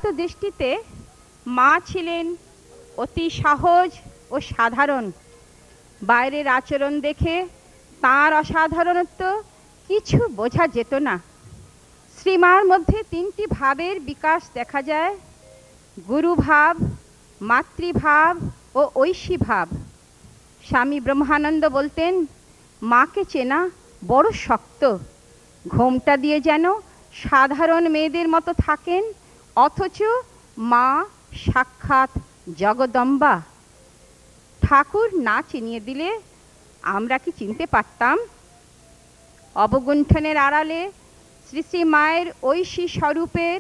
ব্যক্তিগত দৃষ্টিতে মা ছিলেন অতি সহজ ও সাধারণ। বাইরের আচরণ দেখে তার অসাধারণত্ব কিছু বোঝা যেত না। শ্রীমার মধ্যে তিনটি ভাবের বিকাশ দেখা যায়: গুরুভাব, মাতৃভাব ও ঐশী ভাব। স্বামী ব্রহ্মানন্দ বলতেন, মাকে চেনা বড় শক্ত। ঘোমটা দিয়ে যেন সাধারণ মেয়েদের মতো থাকেন, অথচ মা সাক্ষাৎ জগদম্বা। ঠাকুর না চিনিয়ে দিলে আমরা কি চিনতে পারতাম? অবগুণ্ঠনের আড়ালে শ্রী শ্রী মায়ের ঐশী স্বরূপের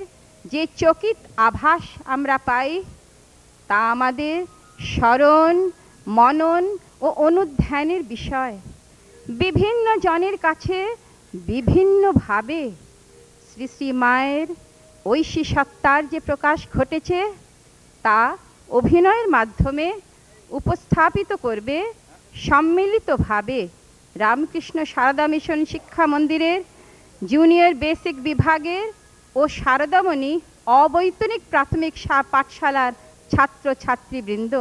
যে চকিত আভাস আমরা পাই, তা আমাদের স্মরণ, মনন ও অনুধ্যানের বিষয়। বিভিন্ন জনের কাছে বিভিন্নভাবে শ্রী শ্রী মায়ের ঐশী সত্তার যে প্রকাশ ঘটেছে, তা অভিনয়ের মাধ্যমে উপস্থাপিত করবে সম্মিলিতভাবে রামকৃষ্ণ সারদা মিশন শিক্ষা মন্দিরের জুনিয়র বেসিক বিভাগের ও সারদামণি অবৈতনিক প্রাথমিক পাঠশালার ছাত্রছাত্রীবৃন্দ।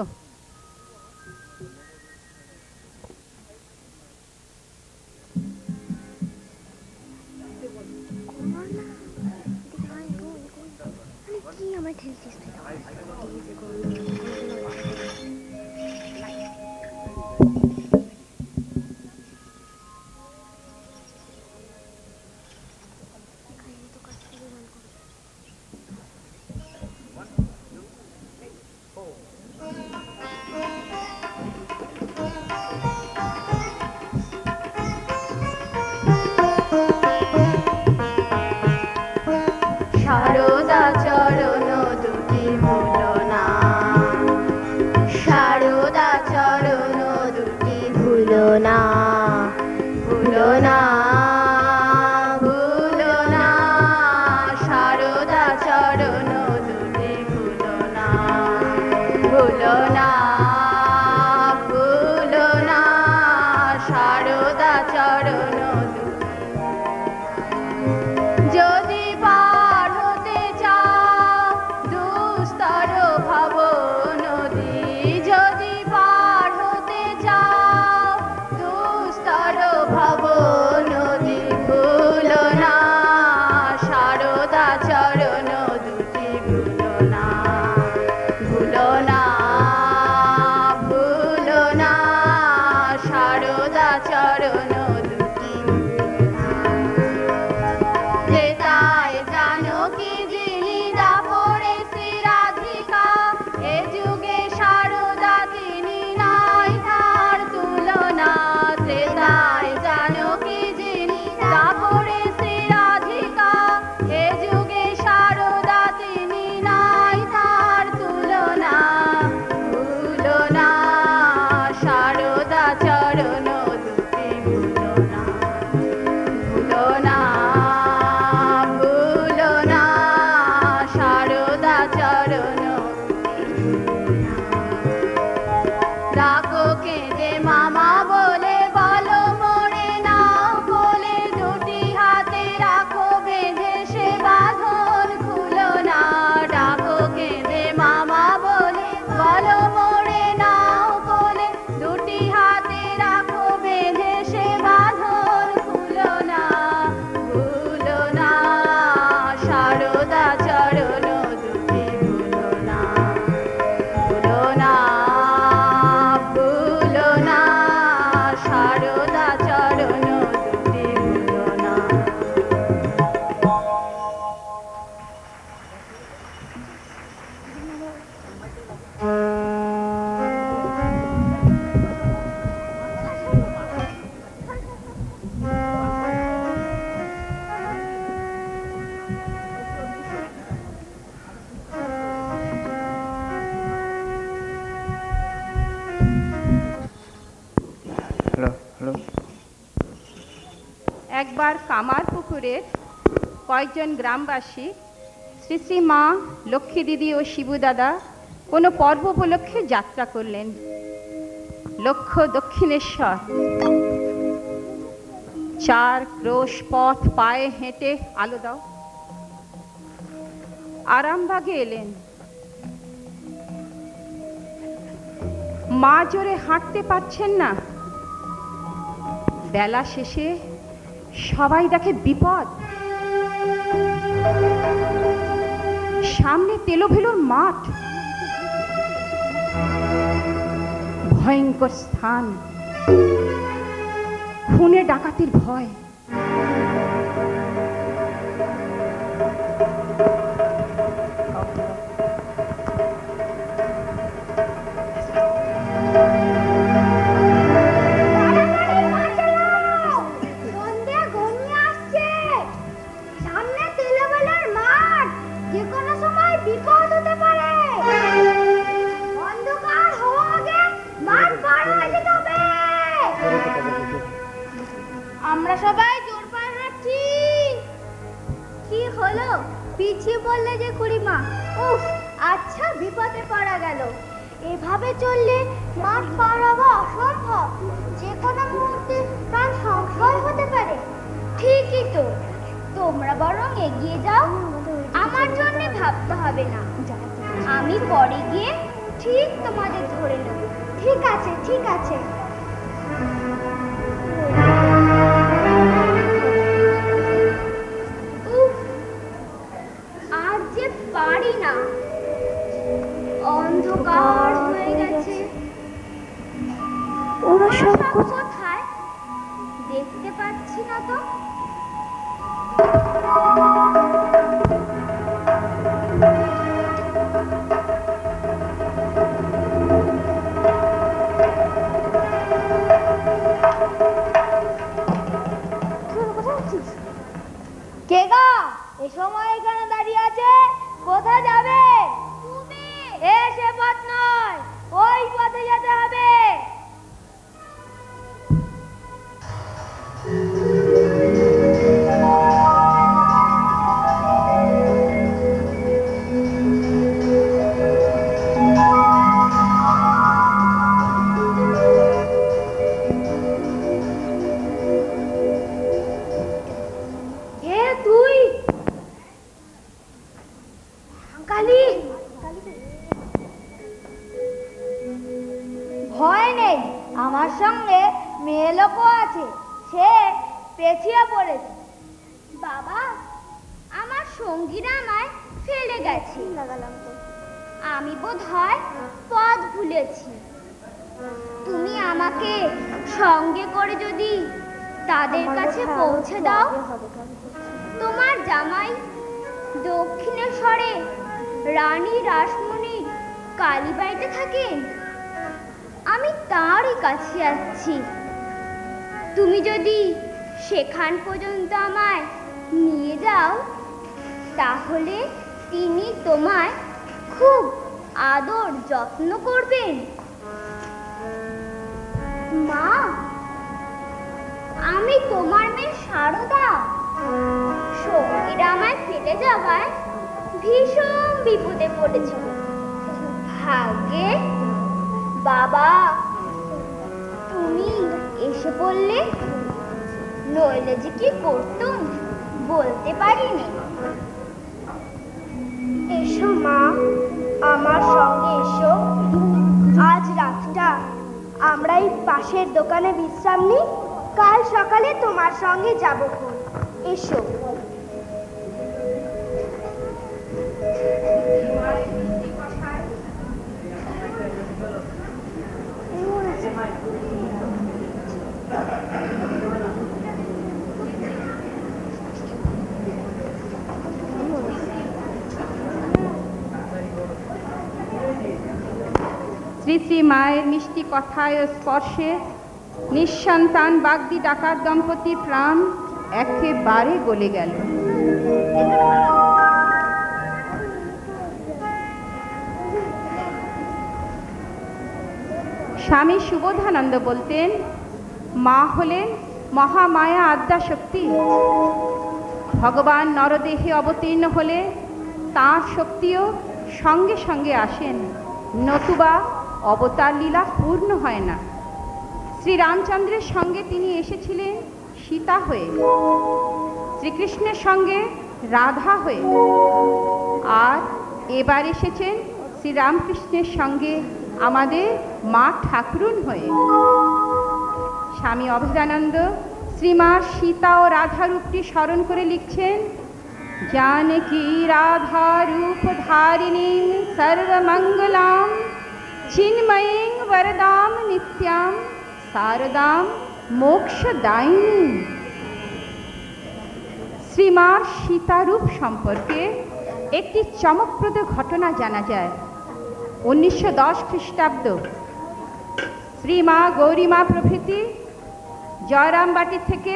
সারদা চরণ দুটি ভুলো না, সারদা চরণ দুটি ভুলো না, ভুলো না, ভুলো না, সারদা চরণ দুটি ভুলো না, ভুলো না, ভুলো না, সারদা চরণ যদি পার হতে চাও দুস্তর ভব নদী, যদি পার হতে চাও দুস্তর ভব নদী, ভুলো না, সারদা চরণ দুটি ভুলো না, ভুলো না, ভুলো না, সারদা চরণ দুটি ত্রেতায় জানকী যিনি, দাপরে শ্রী রাধিকা, এ যুগে সারদা তিনি, নাই তার তুলনা। ত্রেতায় জানকী যিনি, দাপরে শ্রী রাধিকা, এ যুগে সারদা তিনি, নাই তার তুলনা। ভুলো না, সারদা চরণ দুটি ভুলো না, ভুলো না, ভুলো না, সারদা চরণ রাখো কেঁদে মামা বলে, বলো মোরে নাও বলে, দুটি হাতে রাখো বেঁধে সে বাঁধন খুলো না। ডাকো কেঁদে মামা বলে, বলো মোরে নাও বলে, দুটি হাতে রাখো বেঁধে সে বাঁধন খুলো না। ভুলো না, সারদা চরণ দুটি ভুলো না, ভুলো না, ভুলো না, সারদা চরণ দুটি ভুলো না। একবার কামারপুকুরের কয়েকজন গ্রামবাসী শ্রী শ্রী মা লক্ষ্মী দিদি ও শিবু দাদা কোনো পর্ব উপলক্ষে যাত্রা করলেন। লক্ষ্য দক্ষিণেশ্বর। 4 ক্রোশ পথ পায়ে হেঁটে, আলো দাও, আরামবাগে এলেন। মা জোরে হাঁটতে পারছেন না। বেলা শেষে সবাই দেখে বিপদ। সামনে তেলোভেলোর মাঠ, ভয়ঙ্কর স্থান, খুনে ডাকাতির ভয়। আমরা সবাই জোর পায়ে হাঁটছি। কি হলো, পিছিয়ে পড়লে যে খুড়িমা? উফ, আচ্ছা বিপদে পড়া গেল। এভাবে চললে মাঠ পার হওয়া অসম্ভব। যে কোনো মুহূর্তে প্রাণ সংশয় হতে পারে। ঠিকই তো, তোমরা বরং এগিয়ে যাও, আমার জন্য ভাবতে হবে না। আমি পরে গিয়ে ঠিক তোমাদের ধরে নেব। ঠিক আছে, ঠিক আছে। আর যে পারি না, অন্ধকার হয়ে গেছে। ওরা সব কোথায় দেখতে পাচ্ছি না তো। কে গা এ সময় এখানে দাঁড়িয়ে আছে? কোথায় যাবে? তুমি। সে পথ নয়, ওই পথে যেতে হবে। ভয় নেই, আমার সঙ্গে মেয়ে লোকও আছে, সে পেছিয়ে পড়েছে। বাবা, আমার সঙ্গীরা আমায় ফেলে গেছে। আমি বোধহয় পথ ভুলেছি। তুমি আমাকে সঙ্গে করে যদি তাদের কাছে পৌঁছে দাও। তোমার জামাই দক্ষিণেশ্বরে রানী রাসমণির কালীবাড়িতে থাকেন। আমি তারই কাছে যাচ্ছি। তুমি যদি সেখান পর্যন্ত আমায় নিয়ে যাও, তাহলে তিনি তোমায় খুব আদর যত্ন করবেন। মা, আমি তোমার মেয়ে সারদা। সঙ্গীরা আমায় ফেলে যাওয়ায় ভীষণ বিপদে পড়েছিল। ভাগ্যে বাবা তুমি এসে পড়লে, নইলে যে কি করতুম বলতে পারিনি। এসো মা, আমার সঙ্গে এসো। আজ রাতটা আমরা এই পাশের দোকানে বিশ্রাম নিই, কাল সকালে তোমার সঙ্গে যাবো। এসো। শ্রী শ্রী মায়ের মিষ্টি কথায় ও স্পর্শে নিঃসন্তান বাগদি ডাকাত দম্পতির প্রাণ একেবারে গলে গেল। স্বামী সুবোধানন্দ বলতেন, মা হলেন মহামায়া আদ্যা শক্তি। ভগবান নরদেহে অবতীর্ণ হলে তাঁর শক্তিও সঙ্গে সঙ্গে আসেন, নতুবা অবতার লীলা পূর্ণ হয় না। শ্রীরামচন্দ্রের সঙ্গে তিনি এসেছিলেন সীতা হয়ে, শ্রীকৃষ্ণের সঙ্গে রাধা হয়ে, আর এবার এসেছেন শ্রীরামকৃষ্ণের সঙ্গে আমাদের মা ঠাকুরুন হয়ে। স্বামী অভেদানন্দ শ্রীমা সীতা ও রাধা রূপটি স্মরণ করে লিখছেন, जानकी राधा रूप धारिणीं सर्वमंगलां चिन्मयीं वरदां नित्यां शारदां मोक्षदायिनी। শ্রীমার সীতারূপ সম্পর্কে একটি চমকপ্রদ ঘটনা জানা যায়। 1910 খ্রিস্টাব্দ শ্রীমা গৌরীমা প্রভৃতি জয়রামবাটি থেকে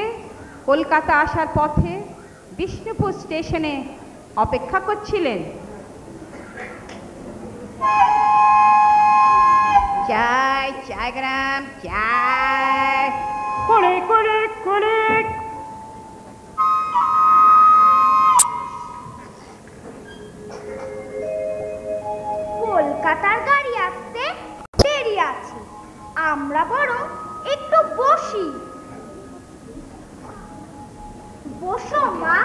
কলকাতা আসার পথে বিষ্ণুপুর স্টেশনে অপেক্ষা করছিলেন। চাই চাই গ্রাম চাই করে করে করে। কলকাতার গাড়ি আসতে দেরি আছে, আমরা বরং একটু বসি। বসো মা।